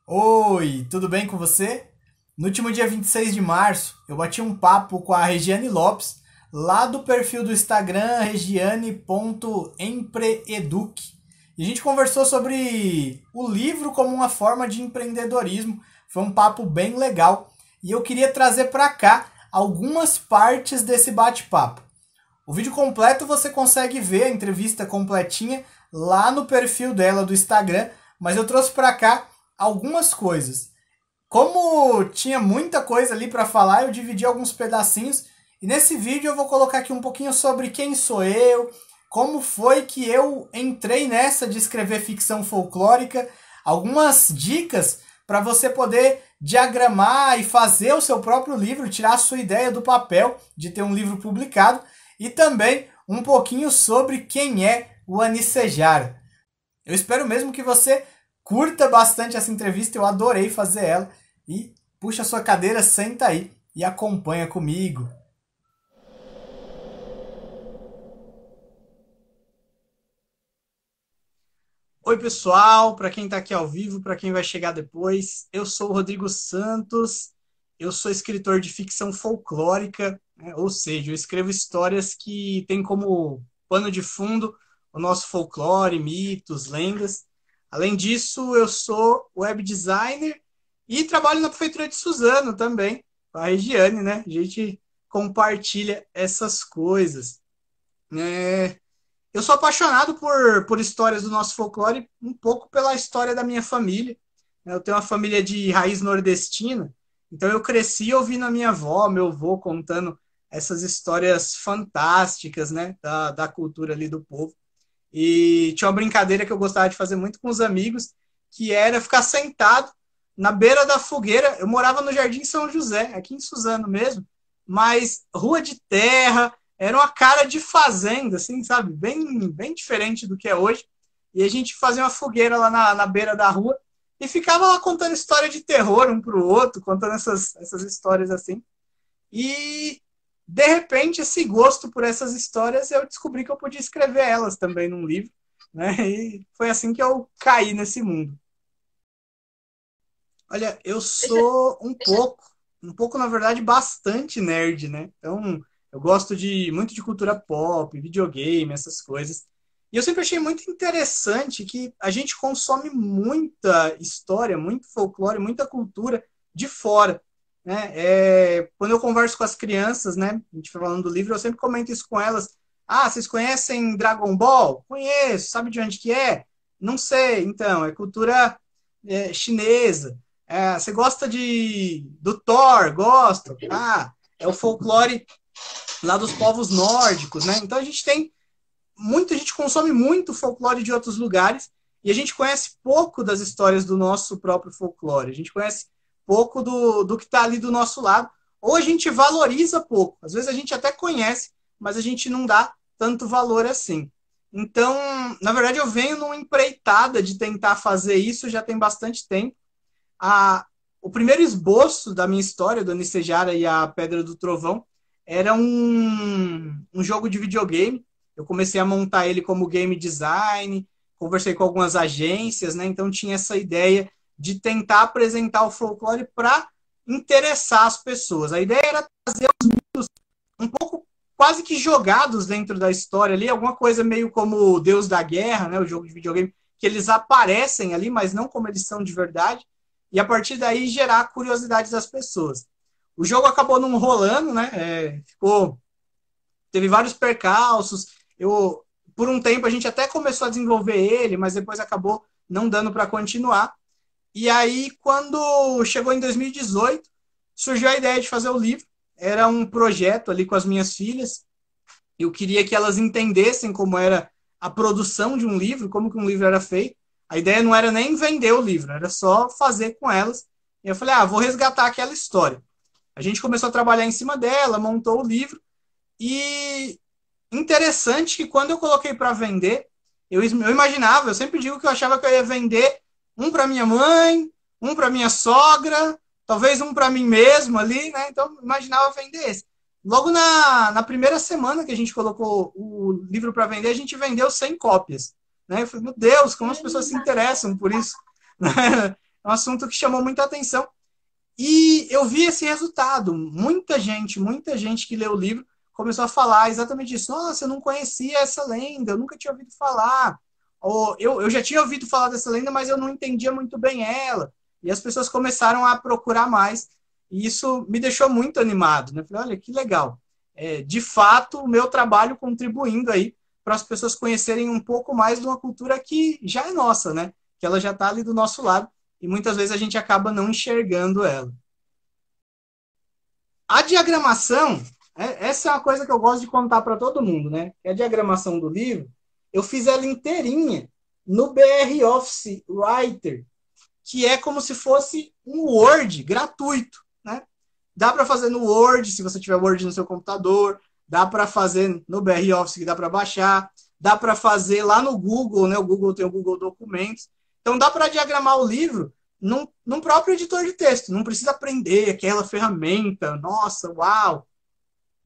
Oi, tudo bem com você? No último dia 26 de março, eu bati um papo com a Regiane Lopes, lá do perfil do Instagram regiane.empreeduc. E a gente conversou sobre o livro como uma forma de empreendedorismo. Foi um papo bem legal. E eu queria trazer para cá algumas partes desse bate-papo. O vídeo completo você consegue ver a entrevista completinha lá no perfil dela do Instagram, mas eu trouxe para cá algumas coisas. Como tinha muita coisa ali para falar, eu dividi alguns pedacinhos e nesse vídeo eu vou colocar aqui um pouquinho sobre quem sou eu, como foi que eu entrei nessa de escrever ficção folclórica, algumas dicas para você poder diagramar e fazer o seu próprio livro, tirar a sua ideia do papel de ter um livro publicado e também um pouquinho sobre quem é o Anicejara. Eu espero mesmo que você curta bastante essa entrevista, eu adorei fazer ela. E puxa a sua cadeira, senta aí e acompanha comigo. Oi, pessoal, para quem está aqui ao vivo, para quem vai chegar depois, eu sou o Rodrigo Santos, eu sou escritor de ficção folclórica, né? Ou seja, eu escrevo histórias que têm como pano de fundo o nosso folclore, mitos, lendas. Além disso, eu sou web designer e trabalho na Prefeitura de Suzano também, com a Regiane, né? A gente compartilha essas coisas. Eu sou apaixonado por histórias do nosso folclore, um pouco pela história da minha família. Eu tenho uma família de raiz nordestina, então eu cresci ouvindo a minha avó, meu avô contando essas histórias fantásticas, né, da cultura ali do povo. E tinha uma brincadeira que eu gostava de fazer muito com os amigos, que era ficar sentado na beira da fogueira. Eu morava no Jardim São José, aqui em Suzano mesmo, mas rua de terra, era uma cara de fazenda, assim, sabe? Bem diferente do que é hoje. E a gente fazia uma fogueira lá na beira da rua e ficava lá contando história de terror um pro outro, contando essas histórias assim. E de repente, esse gosto por essas histórias, eu descobri que eu podia escrever elas também num livro, né? E foi assim que eu caí nesse mundo. Olha, eu sou um pouco na verdade, bastante nerd, né? Então, eu gosto de muito de cultura pop, videogame, essas coisas. E eu sempre achei muito interessante que a gente consome muita história, muito folclore, muita cultura de fora, né? Quando eu converso com as crianças, né? A gente falando do livro, eu sempre comento isso com elas. Ah, vocês conhecem Dragon Ball? Conheço. Sabe de onde que é? Não sei. Então, é cultura chinesa. Você gosta do Thor? Gosto. Ah, é o folclore lá dos povos nórdicos, né? Então a gente tem a gente consome muito folclore de outros lugares e a gente conhece pouco das histórias do nosso próprio folclore. A gente conhece pouco do que está ali do nosso lado, ou a gente valoriza pouco. Às vezes a gente até conhece, mas a gente não dá tanto valor assim. Então, na verdade, eu venho numa empreitada de tentar fazer isso já tem bastante tempo. a, o primeiro esboço da minha história, do Anicejara e a Pedra do Trovão, era um jogo de videogame. Eu comecei a montar ele como game design, conversei com algumas agências, né? Então tinha essa ideia de tentar apresentar o folclore para interessar as pessoas. A ideia era trazer um pouco quase que jogados dentro da história ali, alguma coisa meio como o Deus da Guerra, né? O jogo de videogame, que eles aparecem ali, mas não como eles são de verdade e a partir daí gerar curiosidade das pessoas. O jogo acabou não rolando, né? Teve vários percalços. Por um tempo a gente até começou a desenvolver ele, mas depois acabou não dando para continuar. E aí, quando chegou em 2018, surgiu a ideia de fazer o livro. Era um projeto ali com as minhas filhas. Eu queria que elas entendessem como era a produção de um livro, como que um livro era feito. A ideia não era nem vender o livro, era só fazer com elas. E eu falei, vou resgatar aquela história. A gente começou a trabalhar em cima dela, montou o livro. E interessante que quando eu coloquei para vender, eu imaginava, eu sempre digo que eu achava que eu ia vender um para minha mãe, um para minha sogra, talvez um para mim mesmo ali, né? Então, eu imaginava vender esse. Logo na primeira semana que a gente colocou o livro para vender, a gente vendeu 100 cópias. Né? Eu falei, meu Deus, como as pessoas se interessam por isso. é um assunto que chamou muita atenção. E eu vi esse resultado. Muita gente que leu o livro começou a falar exatamente isso. Nossa, eu não conhecia essa lenda, eu nunca tinha ouvido falar. Ou eu já tinha ouvido falar dessa lenda, mas eu não entendia muito bem ela. E as pessoas começaram a procurar mais. E isso me deixou muito animado, né? Falei, olha, que legal. De fato, o meu trabalho contribuindo aí para as pessoas conhecerem um pouco mais de uma cultura que já é nossa, né? Que ela já está ali do nosso lado e muitas vezes a gente acaba não enxergando ela. A diagramação, essa é uma coisa que eu gosto de contar para todo mundo, né? A diagramação do livro, eu fiz ela inteirinha no BR Office Writer, que é como se fosse um Word gratuito, né? Dá para fazer no Word, se você tiver Word no seu computador, dá para fazer no BR Office, que dá para baixar, dá para fazer lá no Google, né? O Google tem o Google Documentos. Então dá para diagramar o livro num próprio editor de texto. Não precisa aprender aquela ferramenta, nossa, uau.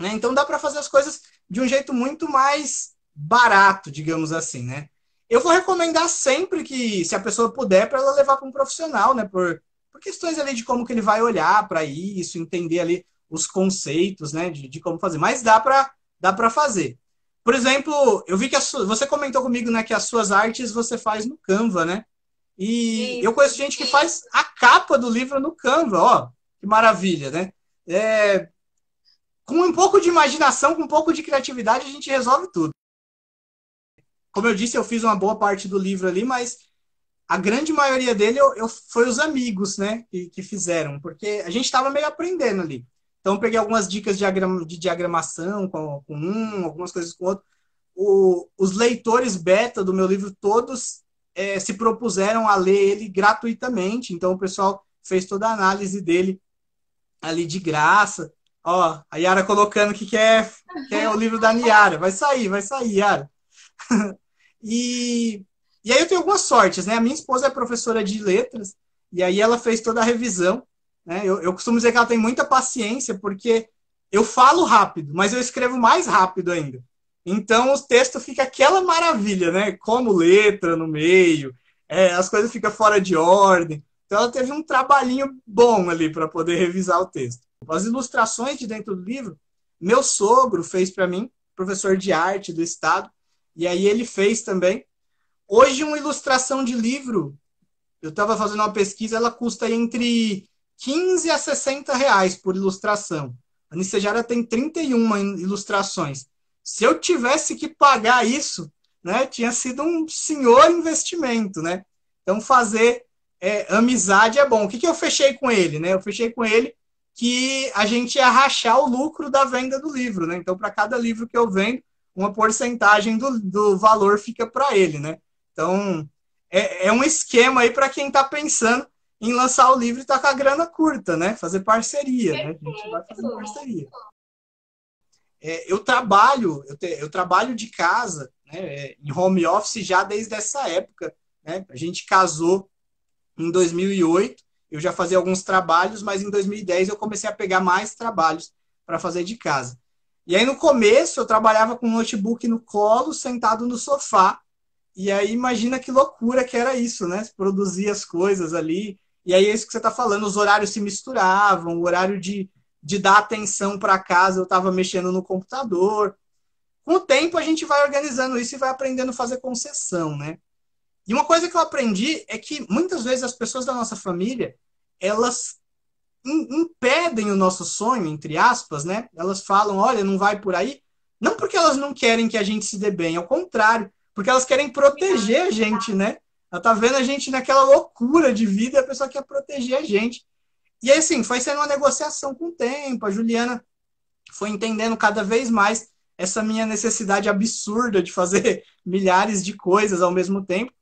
Né? Então dá para fazer as coisas de um jeito muito mais barato, digamos assim, né? Eu vou recomendar sempre que, se a pessoa puder, para ela levar para um profissional, né? Por questões ali de como que ele vai olhar para isso, entender ali os conceitos, né? De como fazer. Mas dá para fazer. Por exemplo, eu vi que você comentou comigo, né, que as suas artes você faz no Canva, né? E eu conheço gente que faz a capa do livro no Canva, ó, que maravilha, né? Com um pouco de imaginação, com um pouco de criatividade, a gente resolve tudo. Como eu disse, eu fiz uma boa parte do livro ali, mas a grande maioria dele foi os amigos, né, que fizeram, porque a gente estava meio aprendendo ali. Então, eu peguei algumas dicas de diagramação com um, algumas coisas com outro. Os leitores beta do meu livro, todos se propuseram a ler ele gratuitamente. Então, o pessoal fez toda a análise dele ali de graça. Ó, a Yara colocando que é o livro da Niara. Vai sair, Yara. E, e aí eu tenho algumas sortes, né? A minha esposa é professora de letras, e aí ela fez toda a revisão. Né? Eu costumo dizer que ela tem muita paciência, porque eu falo rápido, mas eu escrevo mais rápido ainda. Então o texto fica aquela maravilha, né? Como letra no meio, as coisas ficam fora de ordem. Então ela teve um trabalhinho bom ali para poder revisar o texto. As ilustrações de dentro do livro, meu sogro fez para mim, professor de arte do estado, e aí ele fez também. Hoje, uma ilustração de livro, eu estava fazendo uma pesquisa, ela custa entre 15 a 60 reais por ilustração. A Nicejara tem 31 ilustrações. Se eu tivesse que pagar isso, né, tinha sido um senhor investimento, né? Então, fazer amizade é bom. O que eu fechei com ele? Né? Eu fechei com ele que a gente ia rachar o lucro da venda do livro. Né? Então, para cada livro que eu vendo, uma porcentagem do valor fica para ele, né? Então, é um esquema aí para quem está pensando em lançar o livro e está com a grana curta, né? Fazer parceria, né? A gente vai fazendo parceria. Eu trabalho de casa, né? Em home office já desde essa época, né? A gente casou em 2008, eu já fazia alguns trabalhos, mas em 2010 eu comecei a pegar mais trabalhos para fazer de casa. E aí, no começo, eu trabalhava com um notebook no colo, sentado no sofá. E aí, imagina que loucura que era isso, né? Produzir as coisas ali. E aí, é isso que você está falando, os horários se misturavam, o horário de dar atenção para casa, eu estava mexendo no computador. Com o tempo, a gente vai organizando isso e vai aprendendo a fazer concessão, né? E uma coisa que eu aprendi é que, muitas vezes, as pessoas da nossa família, elas impedem o nosso sonho, entre aspas, né? Elas falam, olha, não vai por aí. Não porque elas não querem que a gente se dê bem, ao contrário, porque elas querem proteger a gente, né? Ela tá vendo a gente naquela loucura de vida e a pessoa quer proteger a gente. E aí, assim, foi sendo uma negociação com o tempo. A Juliana foi entendendo cada vez mais essa minha necessidade absurda de fazer milhares de coisas ao mesmo tempo.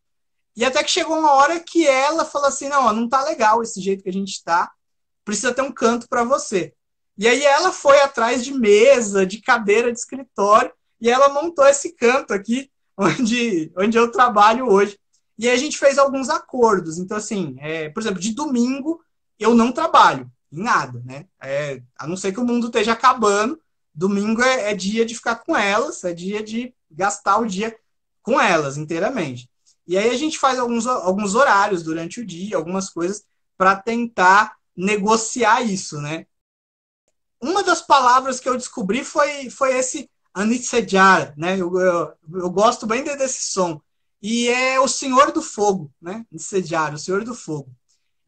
E até que chegou uma hora que ela falou assim, não tá legal esse jeito que a gente tá, precisa ter um canto para você. E aí ela foi atrás de mesa, de cadeira de escritório, e ela montou esse canto aqui, onde eu trabalho hoje. E aí a gente fez alguns acordos. Então, assim, por exemplo, de domingo eu não trabalho em nada, né? A não ser que o mundo esteja acabando, domingo dia de ficar com elas, é dia de gastar o dia com elas inteiramente. E aí a gente faz alguns horários durante o dia, algumas coisas, para tentar negociar isso, né? Uma das palavras que eu descobri foi esse Anitsejar, né? Eu gosto bem desse som. E é o Senhor do Fogo, né? Anitsejar, o Senhor do Fogo.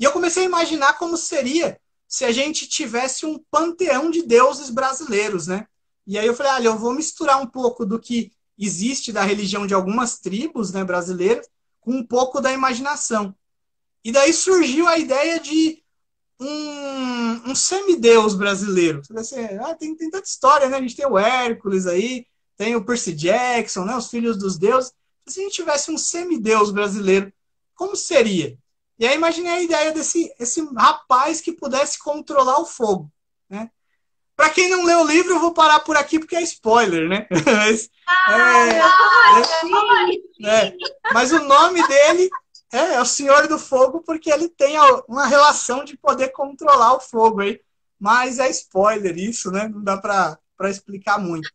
E eu comecei a imaginar como seria se a gente tivesse um panteão de deuses brasileiros, né? E aí eu falei, olha, eu vou misturar um pouco do que existe da religião de algumas tribos, né, brasileiras, com um pouco da imaginação. E daí surgiu a ideia de um semideus brasileiro. Você tem tanta história, né? A gente tem o Hércules aí, tem o Percy Jackson, né? Os filhos dos deuses. Se a gente tivesse um semideus brasileiro, como seria? E aí imaginei a ideia desse esse rapaz que pudesse controlar o fogo, né? Para quem não leu o livro, eu vou parar por aqui porque é spoiler, né? Mas, Ai, é, eu tô é, mas o nome dele é o Senhor do Fogo porque ele tem uma relação de poder controlar o fogo aí. Mas é spoiler isso, né? Não dá para explicar muito.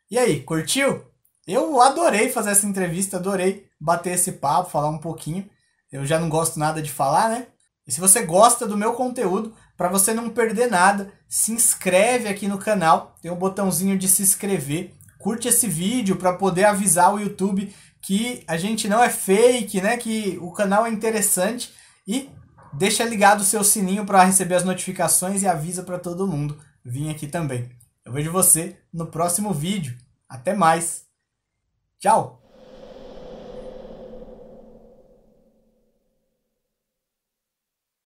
E aí, curtiu? Eu adorei fazer essa entrevista, adorei bater esse papo, falar um pouquinho. Eu já não gosto nada de falar, né? E se você gosta do meu conteúdo, para você não perder nada, se inscreve aqui no canal, tem um botãozinho de se inscrever, curte esse vídeo para poder avisar o YouTube que a gente não é fake, né? Que o canal é interessante e deixa ligado o seu sininho para receber as notificações e avisa para todo mundo vir aqui também. Eu vejo você no próximo vídeo. Até mais. Tchau!